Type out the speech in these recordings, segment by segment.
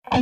Halo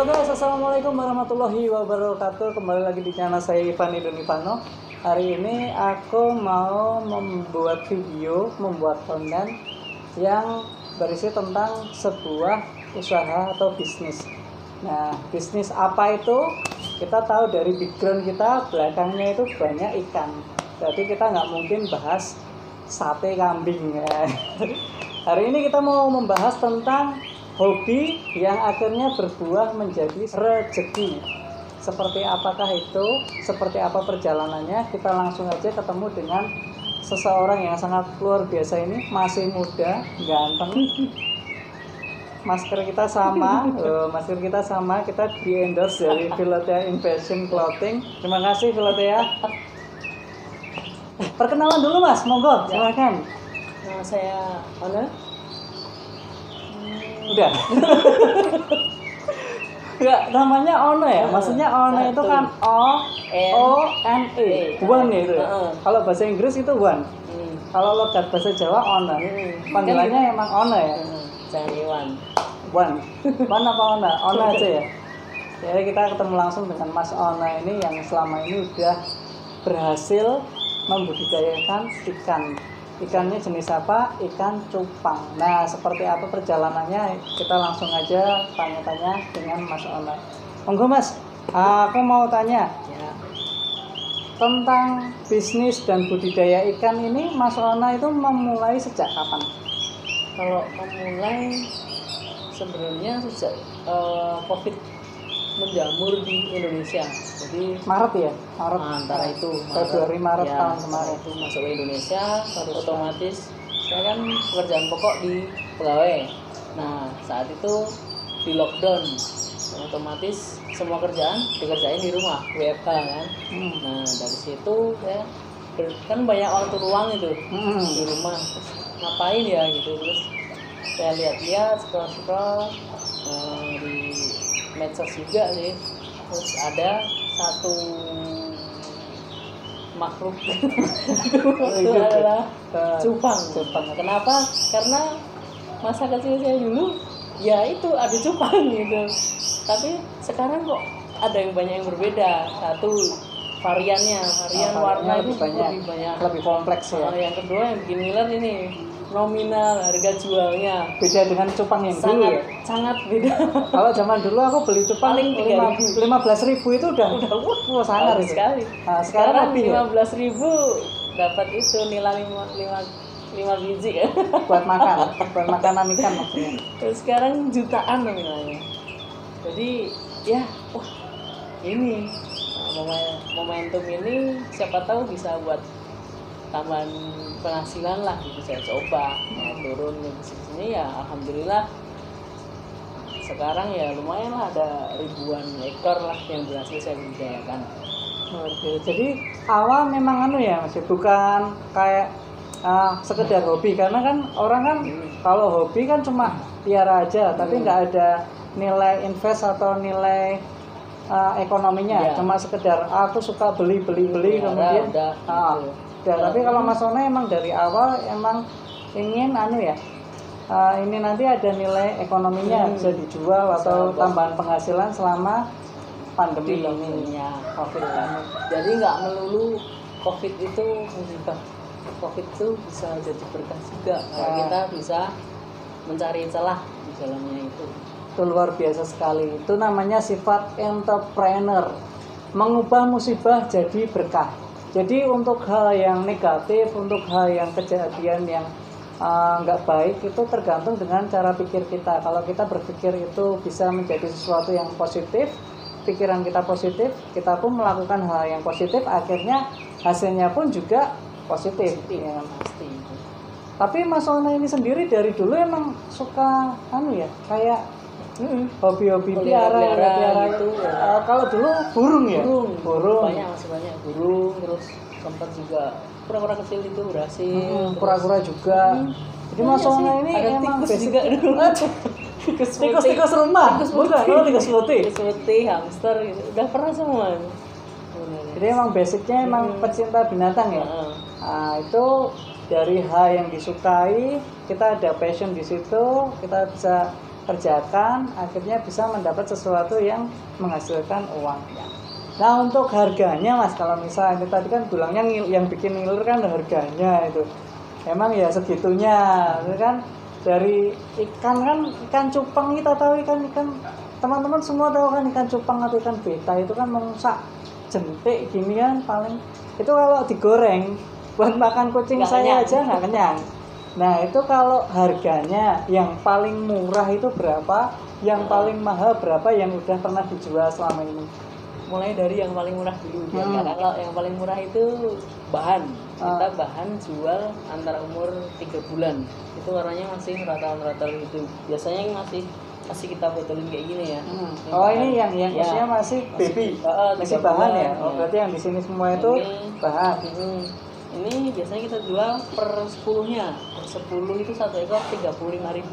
guys, assalamualaikum warahmatullahi wabarakatuh. Kembali lagi di channel saya Ivan Idunivano. Hari ini aku mau membuat konten yang berisi tentang sebuah usaha atau bisnis. Nah, bisnis apa itu? Kita tahu dari background kita, belakangnya itu banyak ikan. Jadi kita nggak mungkin bahas sate kambing ya. Hari ini kita mau membahas tentang hobi yang akhirnya berbuah menjadi rezeki. Seperti apakah itu? Seperti apa perjalanannya? Kita langsung aja ketemu dengan seseorang yang sangat luar biasa ini. Masih muda, ganteng. Masker kita sama, kita di-endorse dari Philotea Invasion Clothing. Terima kasih Philotea. Perkenalan dulu Mas, monggo, silakan. Nama saya Ona. Udah. Enggak, namanya Ono ya. Maksudnya Ono itu kan O N E. One itu. Kalau bahasa Inggris itu one. Kalau logat bahasa Jawa Ono. Panggilannya emang Ono ya. Jangan Iwan. One. One apa Ono? Ono aja ya. Jadi kita ketemu langsung dengan Mas Ono ini yang selama ini udah berhasil membudidayakan ikan. Ikannya jenis apa? Ikan cupang. Nah, seperti apa perjalanannya? Kita langsung aja tanya-tanya dengan Mas Ona. Monggo Mas, aku mau tanya Ya. tentang bisnis dan budidaya ikan ini. Mas Ona itu memulai sejak kapan? Kalau memulai sebenarnya sejak COVID menjamur di Indonesia. Jadi Maret ya? Maret. antara itu Februari Maret ya, tahun kemarin. itu masuk ke Indonesia, otomatis saya kan pekerjaan pokok di pegawai. Nah, saat itu di lockdown, otomatis semua kerjaan dikerjain di rumah, WFH kan. Nah, dari situ ya kan banyak waktu luang itu di rumah. Terus, ngapain ya gitu, terus saya lihat-lihat scroll di medsos juga sih. Terus ada satu makhluk itu adalah cupang. Kenapa? Karena masa kecil saya dulu ya itu ada cupang gitu. Tapi sekarang kok ada yang banyak yang berbeda. Satu varian warna itu lebih banyak, lebih kompleks ya. Yang kedua yang bikin ngiler ini nominal harga jualnya Beda dengan cupang yang dulu ya. Sangat beda. Kalau zaman dulu aku beli cupang Paling 15.000 itu udah sangar itu. Sekali. Nah, sekarang lebih ya? 15.000 dapat itu nilai 5 biji kan. buat makanan ikan maksudnya. Terus sekarang jutaan nominalnya. Jadi ya ini momentum ini siapa tahu bisa buat tambahan penghasilan lah gitu. Saya coba turun ke sini ya alhamdulillah sekarang ya lumayan lah, ada ribuan ekor lah yang berhasil saya budidayakan. Oke, jadi awal memang masih bukan kayak sekedar hobi, karena kan orang kan kalau hobi kan cuma piara aja tapi nggak ada nilai invest atau nilai ekonominya, cuma sekedar aku suka beli kemudian udah. Tapi kalau Mas Ona emang dari awal emang ingin ini nanti ada nilai ekonominya, bisa dijual atau tambahan penghasilan selama pandemi ini. COVID. Jadi nggak melulu COVID itu musibah. COVID itu bisa jadi berkah juga kalau kita bisa mencari celah di jalannya itu. Itu luar biasa sekali. Itu namanya sifat entrepreneur, mengubah musibah jadi berkah. Jadi untuk hal yang negatif, untuk hal yang kejadian yang nggak baik itu tergantung dengan cara pikir kita. Kalau kita berpikir itu bisa menjadi sesuatu yang positif, pikiran kita positif, kita pun melakukan hal yang positif, akhirnya hasilnya pun juga positif. Ya. Pasti. Tapi Mas Ona ini sendiri dari dulu emang suka kayak hobi-hobi piara gitu. Kalau dulu burung ya? Burung. Masih banyak burung, terus sempat juga kura-kura kecil itu berhasil. Kura-kura juga. Jadi Mas Ona ini ada emang tikus juga dulu. tikus rumah. Bukan, tikus putih. Tikus putih, hamster gitu. Udah pernah semua. Jadi emang basicnya emang pecinta binatang ya. Nah, itu dari hal yang disukai, kita ada passion di situ, kita bisa kerjakan, akhirnya bisa mendapat sesuatu yang menghasilkan uang. Nah untuk harganya Mas, kalau misalnya tadi kan bilangnya yang bikin ngiler kan harganya itu, emang ya segitunya, kan dari ikan cupang kita tahu ikan teman-teman semua tahu kan ikan cupang atau ikan beta itu kan mengsak jentik gini kan paling itu kalau digoreng buat makan kucing saya aja nggak kenyang. Nah itu kalau harganya yang paling murah itu berapa, yang paling mahal berapa yang udah pernah dijual selama ini? Mulai dari yang paling murah dulu. Kalau yang paling murah itu bahan. Kita bahan jual antara umur 3 bulan. Itu warnanya masih rata-rata itu. Biasanya yang masih kita botolin kayak gini ya. Ini yang usia masih baby. Masih bahan ya. Oh berarti yang di sini semua itu bahan. Ini biasanya kita jual per 10-nya. Per 10 itu satu ekor 35.000.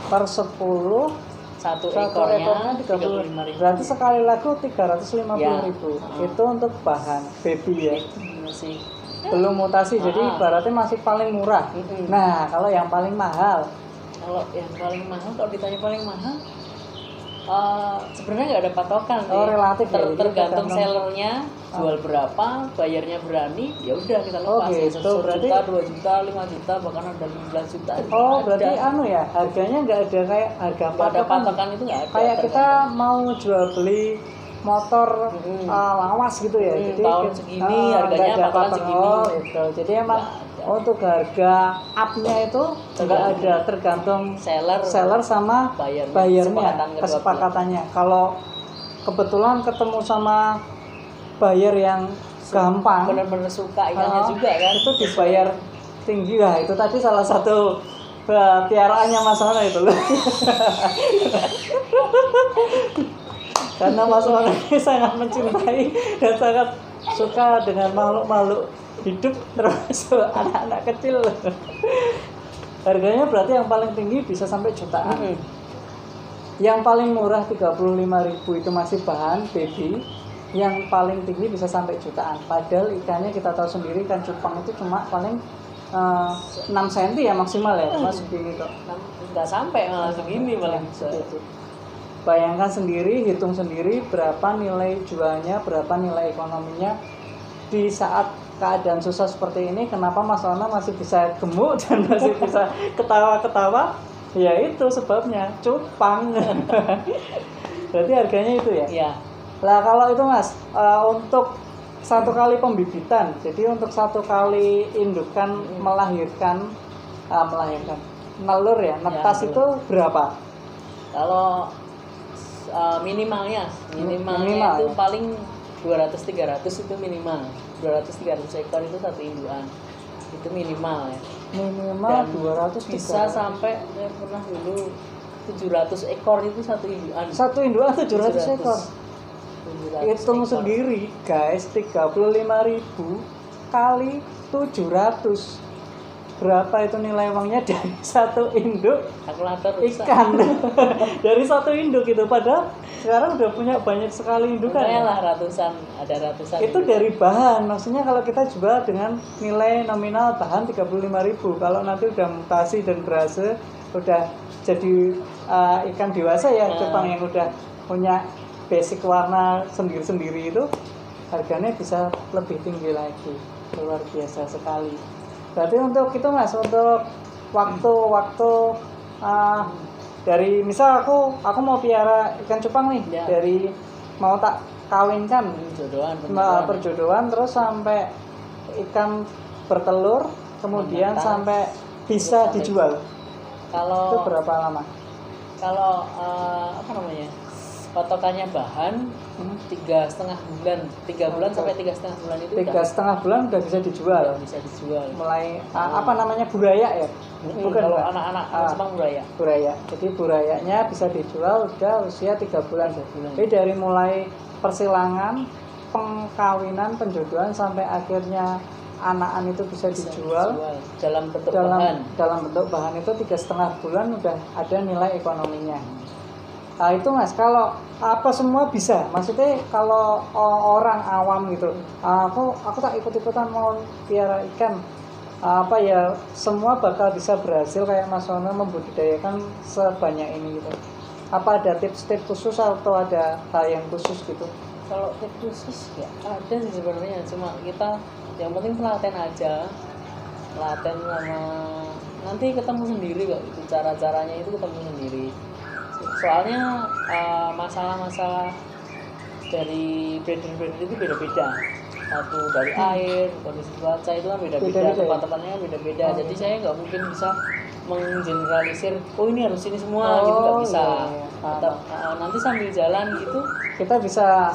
Per 10 satu ekornya 35.000. Berarti sekali laku 350.000. Itu untuk bahan baby ya. Masih belum mutasi, jadi ibaratnya masih paling murah. Nah, kalau yang paling mahal? Kalau ditanya paling mahal, sebenarnya nggak ada patokan sih. Relatif tergantung sellernya jual berapa, bayarnya berani, ya udah kita lepas. Gitu, berarti 1 juta, 2 juta, 5 juta, bahkan ada 15 juta. Berarti harganya nggak ada kayak harga patokan itu nggak ada. Kayak kita mau jual beli motor lawas gitu ya. Jadi tahun segini harganya patokan segini. Gitu. Jadi emang untuk harga up-nya itu nggak ada, tergantung seller sama bayarnya, kesepakatannya. Kalau kebetulan ketemu sama buyer yang gampang, benar-benar suka ikannya juga kan, itu dibayar tinggi lah. Itu tadi salah satu piaraannya Mas Ona itu loh. Karena Mas Ona ini sangat mencintai dan sangat suka dengan makhluk-makhluk hidup, termasuk anak-anak kecil. Harganya berarti yang paling tinggi bisa sampai jutaan. Yang paling murah 35.000 itu masih bahan baby. Yang paling tinggi bisa sampai jutaan. Padahal ikannya kita tahu sendiri, ikan cupang itu cuma paling 6 cm ya maksimal ya, Mas, segini kok. Nggak sampai segini paling bisa. Bayangkan sendiri, hitung sendiri berapa nilai jualnya, berapa nilai ekonominya di saat keadaan susah seperti ini. Kenapa Mas Ona masih bisa gemuk dan masih bisa ketawa-ketawa? Ya itu sebabnya, cupang. Berarti harganya itu ya? Iya. Lah kalau itu Mas, untuk satu kali pembibitan, jadi untuk satu kali indukan melahirkan nelur ya, netas itu berapa? Kalau minimalnya itu paling 200-300 itu minimal. 200-300 ekor itu satu indukan. Itu minimal ya. Minimal 200 bisa sampai saya pernah dulu 700 ekor itu satu indukan. Satu indukan 700 ekor. Hitung sendiri guys, 35.000 kali 700. Berapa itu nilai uangnya dari satu induk ikan? Dari satu induk itu, padahal sekarang udah punya banyak sekali indukan. Ada ratusan. Itu dari bahan, maksudnya kalau kita jual dengan nilai nominal bahan 35.000, kalau nanti udah mutasi dan berhasil, udah jadi ikan dewasa ya, cupang yang udah punya basic warna sendiri-sendiri itu, harganya bisa lebih tinggi lagi. Luar biasa sekali. Berarti untuk itu Mas, untuk waktu dari misal aku mau piara ikan cupang nih, dari mau tak kawinkan, perjodohan terus sampai ikan bertelur, kemudian sampai bisa dijual. Kalau itu berapa lama? Kalau patokannya bahan 3,5 bulan, 3 bulan sampai 3,5 bulan itu 3,5 bulan udah bisa dijual. Bisa dijual. Mulai apa namanya, buraya ya? Bukan, kalau anak-anak Jepang buraya. Buraya. Jadi burayanya bisa dijual udah usia 3 bulan. Jadi dari mulai persilangan, pengkawinan, penjodohan sampai akhirnya anakan itu bisa dijual dalam bentuk bahan itu 3,5 bulan udah ada nilai ekonominya. Nah itu Mas, kalau apa semua bisa, maksudnya kalau orang awam gitu, aku tak ikut-ikutan mau piara ikan, apa ya, semua bakal bisa berhasil kayak Mas Sono membudidayakan sebanyak ini gitu. Apa ada tips-tips khusus atau ada hal yang khusus gitu? Kalau tips khusus ya ada sih sebenarnya, cuma kita yang penting telaten aja, telaten sama nanti ketemu sendiri kok, itu cara-caranya itu ketemu sendiri. Soalnya masalah-masalah dari breeder itu beda-beda. Satu dari air, kondisi cuaca itu kan beda-beda, tempat-tempatnya beda-beda. Jadi saya nggak mungkin bisa menggeneralisir, oh ini harus ini semua gitu, nggak bisa. Tetap, nanti sambil jalan gitu kita bisa.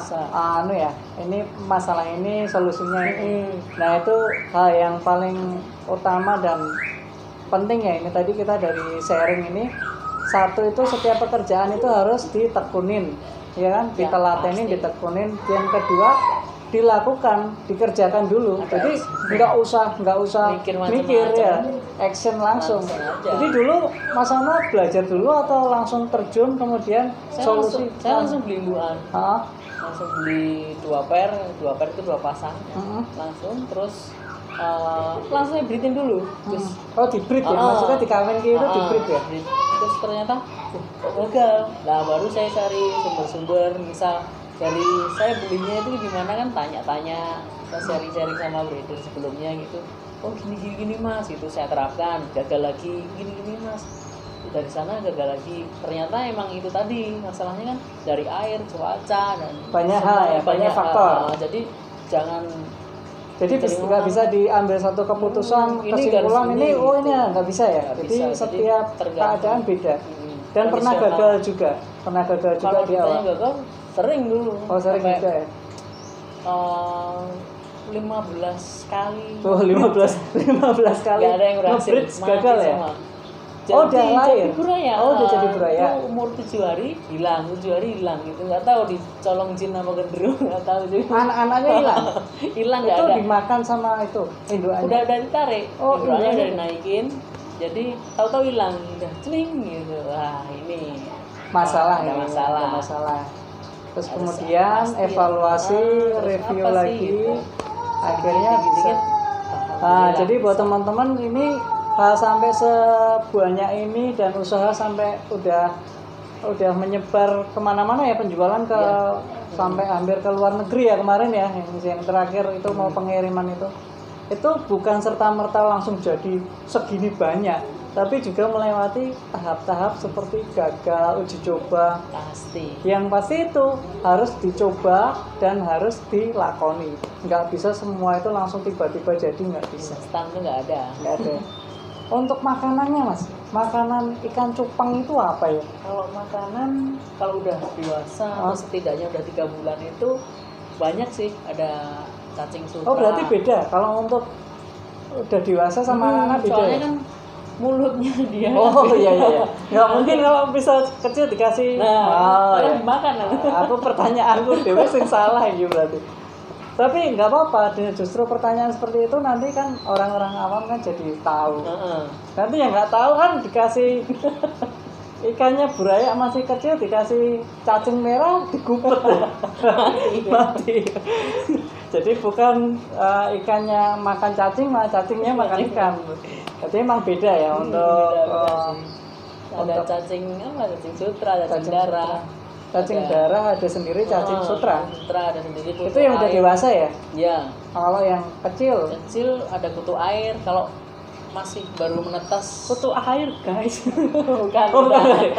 Ini masalah ini solusinya ini. Nah itu hal yang paling utama dan penting ya, ini tadi kita dari sharing ini. Satu itu setiap pekerjaan itu harus ditekunin, ya kan? Ditelatenin, ditekunin. Yang kedua dilakukan, dikerjakan dulu. Jadi nggak usah mikir ya, action langsung. Jadi dulu Mas Ana belajar dulu atau langsung terjun kemudian solusi? Saya langsung beli induan. Langsung beli 2 pair itu 2 pasang. Langsung terus langsung breeding dulu. Terus di-breed ya, maksudnya dikawin gitu, di-breed ya. Terus ternyata gagal. Nah, baru saya cari sumber-sumber, misal dari saya belinya itu gimana kan, tanya-tanya, sharing-sharing sama breeder sebelumnya gitu. Oh gini Mas, itu saya terapkan. Gagal lagi, gini Mas. Dari sana gagal lagi. Ternyata emang itu tadi masalahnya kan dari air, cuaca dan banyak hal ya, banyak faktor. Jadi jangan. Jadi nggak bisa diambil satu keputusan kesimpulan ini nggak bisa ya. Jadi setiap keadaan beda. Dan pernah gagal juga di awal. Gagal sering dulu. Sering juga ya. 15 kali. 15 kali. Gak ada yang berhasil. Gagal ya. Jadi buraya. Udah jadi buraya. Itu umur 7 hari hilang gitu, nggak tahu dicolong jin apa gendruwo, nggak tahu juga. Anak-anaknya hilang nggak ada. Itu dimakan sama itu induannya. Udah ditarik. Induannya udah dinaikin. Jadi tahu-tahu hilang, udah celing gitu. Wah ini masalah. Terus kemudian evaluasi, review lagi, gitu. Akhirnya bisa. Jadi buat teman-teman ini sampai sebanyak ini dan usaha sampai udah menyebar kemana-mana ya, penjualan ke sampai hampir ke luar negeri ya kemarin ya, yang terakhir itu mau pengiriman itu bukan serta-merta langsung jadi segini banyak, tapi juga melewati tahap-tahap seperti gagal, uji coba. Yang pasti itu harus dicoba dan harus dilakoni. Nggak bisa semua itu langsung tiba-tiba jadi, nggak bisa. Instan itu nggak ada. Untuk makanannya Mas, makanan ikan cupang itu apa ya? Kalau makanan, kalau udah dewasa atau setidaknya udah 3 bulan itu banyak sih, ada cacing sutra. Oh berarti beda, kalau untuk udah dewasa sama anak beda. Soalnya kan mulutnya dia. Oh iya. Nggak mungkin kalau bisa kecil dikasih. Dimakan. Aku pertanyaanku dewe sing salah ini berarti. Tapi nggak apa-apa, justru pertanyaan seperti itu nanti kan orang-orang awam kan jadi tahu. Nanti yang nggak tahu kan dikasih ikannya buraya masih kecil, dikasih cacing merah digupet mati. Jadi bukan ikannya makan cacing, malah cacingnya makan ikan. Jadi emang beda ya untuk ada cacing sutra, cacing darah. Cacing darah ada sendiri, cacing sutra. Ada sendiri. Itu yang udah dewasa ya? Iya. Kalau yang kecil ada kutu air. Kalau masih baru menetas. Kutu air guys. Bukan, Oh,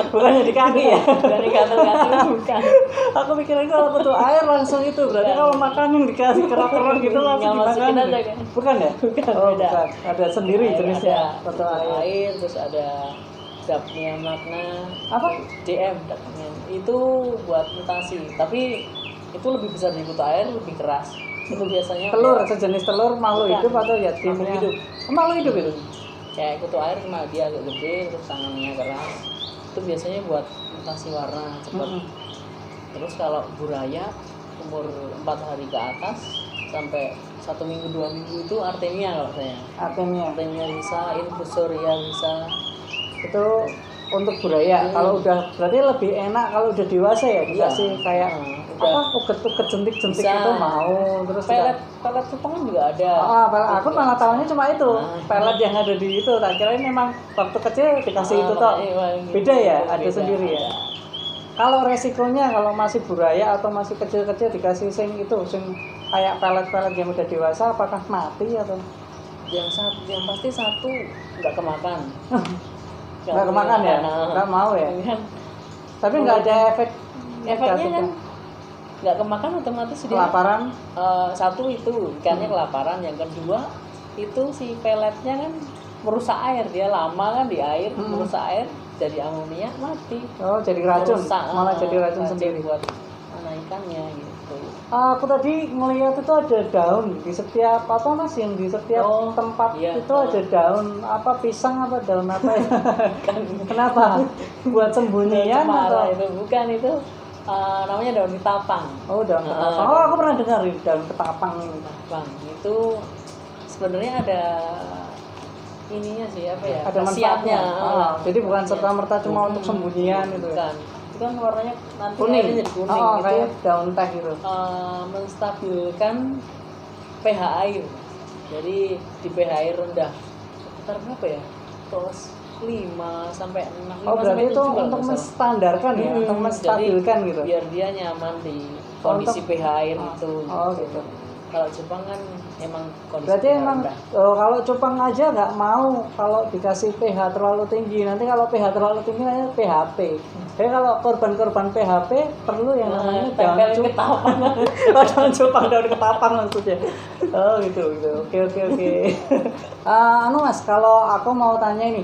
bukannya di kaki ya? Bukan dikata-kata, bukan. Aku pikirnya kalau kutu air langsung itu, berarti Bukan. kalau makanan dikasih kerak-kerak gitu langsung Nggak masukin dimakan. aja kan? Bukan ya? Bukan, Oh, beda. bukan. Ada sendiri Air jenisnya ada kutu kutu air. terus ada dapnya makna Apa? DM dapnya. Itu buat mutasi, tapi itu lebih besar dari kutu air, lebih keras. Itu biasanya Telur, sejenis telur makhluk Bukan. hidup atau ya Makhluk timnya? hidup. Oh, makhluk hidup itu? Kayak kutu air cuma dia agak gede terus tangannya keras. Itu biasanya buat mutasi warna cepat. Mm-mm. Terus kalau buraya umur 4 hari ke atas sampai 1 minggu 2 minggu itu artemia kalau saya. Artemia. Artemia bisa, infusoria bisa. Itu untuk buraya. Kalau udah berarti lebih enak kalau udah dewasa ya dikasih Iya. kayak Udah. apa uget-uget jentik-jentik Bisa. itu mau terus Pelet cupang kan juga ada. pelet. Aku malah tahunya cuma itu pelet yang ada di itu. Tak kirain memang waktu kecil dikasih itu toh. Beda ya, ada Beda, sendiri ya. ada. Kalau resikonya kalau masih buraya atau masih kecil-kecil dikasih sing itu sing kayak pelet-pelet yang udah dewasa apakah mati atau Yang pasti satu nggak kemakan. nggak kemakan ya? Nggak mau ya? Kan Tapi nggak ada efek efeknya negatif kan ya? nggak kemakan otomatis dia Kelaparan. satu itu ikannya kelaparan, yang kedua itu si peletnya kan merusak air, dia lama kan di air merusak air jadi amonia mati. Oh, jadi racun. Merusak, Malah jadi racun sendiri. buat anak ikannya gitu. Aku tadi ngelihat itu ada daun di setiap apa mas yang di setiap Oh, tempat iya. itu ada daun apa pisang apa daun apa ya? Kenapa? Buat sembunyian Cemara atau? itu bukan itu namanya daun ketapang. Oh daun ketapang. Oh aku pernah dengar ini daun ketapang ini. Bang, itu sebenarnya ada ininya sih apa ya? Ada khasiatnya. manfaatnya. Jadi bukan serta merta cuma untuk sembunyian itu ya. Bukan. Itu kan warnanya nanti Kuning. airnya jadi kuning. Oh, Itu kayak daun teh gitu. menstabilkan pH air. Jadi di pH air rendah sekitar berapa ya? Terus 5 sampai 6 Oh berarti itu 7 kalau untuk nggak salah. menstandarkan ya, untuk menstabilkan Jadi, gitu. biar dia nyaman di kondisi Untuk- pH air itu. Oh gitu. Kalau Jepang kan emang kondisi Berarti pH emang rendah. kalau cupang aja nggak mau kalau dikasih pH terlalu tinggi. Nanti kalau pH terlalu tinggi namanya PHP. Jadi kalau korban-korban PHP perlu yang namanya daun tempelin ketapang. Oh, daun cupang, daun ketapang maksudnya. Oh gitu gitu. Oke. Anu mas, kalau aku mau tanya ini,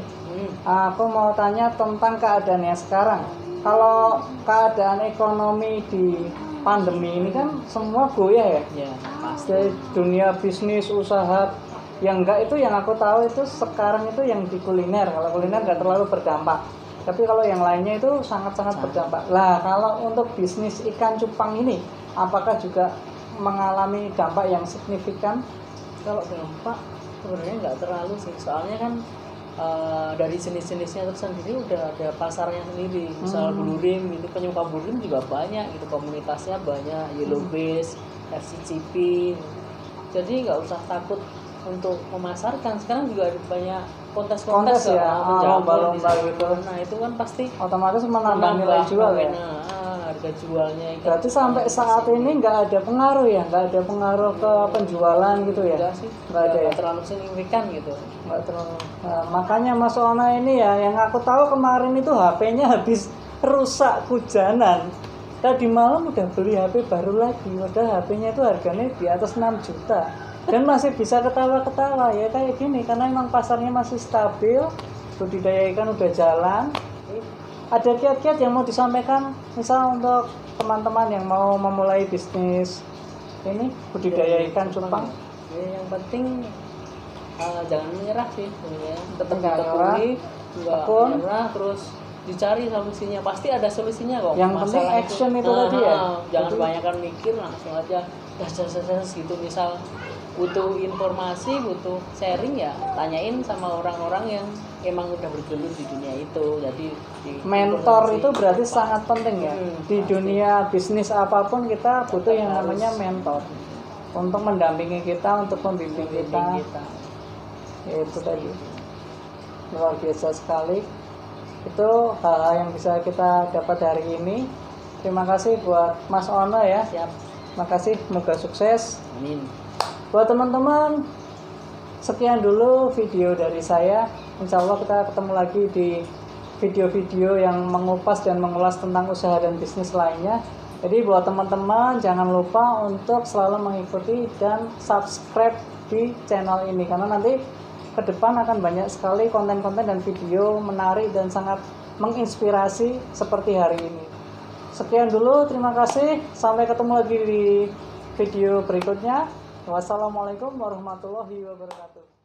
aku mau tanya tentang keadaannya sekarang. Kalau keadaan ekonomi di pandemi ini kan semua goyah ya. Ya, pasti. Dari dunia bisnis usaha yang enggak itu yang aku tahu itu sekarang itu yang di kuliner. Kalau kuliner nggak terlalu berdampak, tapi kalau yang lainnya itu sangat-sangat berdampak. Lah kalau untuk bisnis ikan cupang ini apakah juga mengalami dampak yang signifikan? Kalau dampak sebenarnya nggak terlalu sih, soalnya kan dari jenis-jenisnya tersendiri udah ada pasarnya sendiri. Misal bulurim itu penyuka bulurim juga banyak gitu, komunitasnya banyak, yellow base, FCCP. Jadi nggak usah takut untuk memasarkan. Sekarang juga ada banyak kontes-kontes Kontes ya, lomba-lomba gitu. Nah itu kan pasti Otomatis menambah nilai jual ya. harga jualnya ikan Berarti sampai saat ini nggak ada pengaruh ya, nggak ada pengaruh ke penjualan gitu ya? enggak sih, Nggak ada ya? terlalu signifikan gitu. Nggak terlalu. Nah, makanya Mas Ona ini ya, yang aku tahu kemarin itu HP-nya habis rusak hujanan. Tadi malam udah beli HP baru lagi, padahal HP-nya itu harganya di atas 6 juta. Dan masih bisa ketawa-ketawa ya kayak gini, karena emang pasarnya masih stabil, budidaya ikan udah jalan. Ada kiat-kiat yang mau disampaikan, misal untuk teman-teman yang mau memulai bisnis ini budidaya ikan cupang? Ya, yang penting jangan menyerah sih sebenarnya. Tetap Nggak ditekuni, nggak tekun. menyerah, terus dicari solusinya. Pasti ada solusinya kok. Yang penting Masalah action itu tadi ya? Jangan Jadi- kebanyakan mikir, langsung aja das gitu. Misal butuh informasi, butuh sharing ya tanyain sama orang-orang yang emang udah bergelut di dunia itu. Jadi Mentor informasi. itu berarti sangat penting ya. Di pasti. dunia bisnis apapun kita butuh yang Harus. namanya mentor untuk mendampingi kita, untuk membimbing kita. Ya, itu tadi luar biasa sekali. Itu hal-hal yang bisa kita dapat hari ini. Terima kasih buat Mas Ono ya. Siap. Terima kasih, semoga sukses. Amin. Buat teman-teman Sekian dulu video dari saya. Insya Allah kita ketemu lagi di video-video yang mengupas dan mengulas tentang usaha dan bisnis lainnya. Jadi buat teman-teman jangan lupa untuk selalu mengikuti dan subscribe di channel ini, karena nanti ke depan akan banyak sekali konten-konten dan video menarik dan sangat menginspirasi seperti hari ini. Sekian dulu, terima kasih. Sampai ketemu lagi di video berikutnya. Wassalamualaikum warahmatullahi wabarakatuh.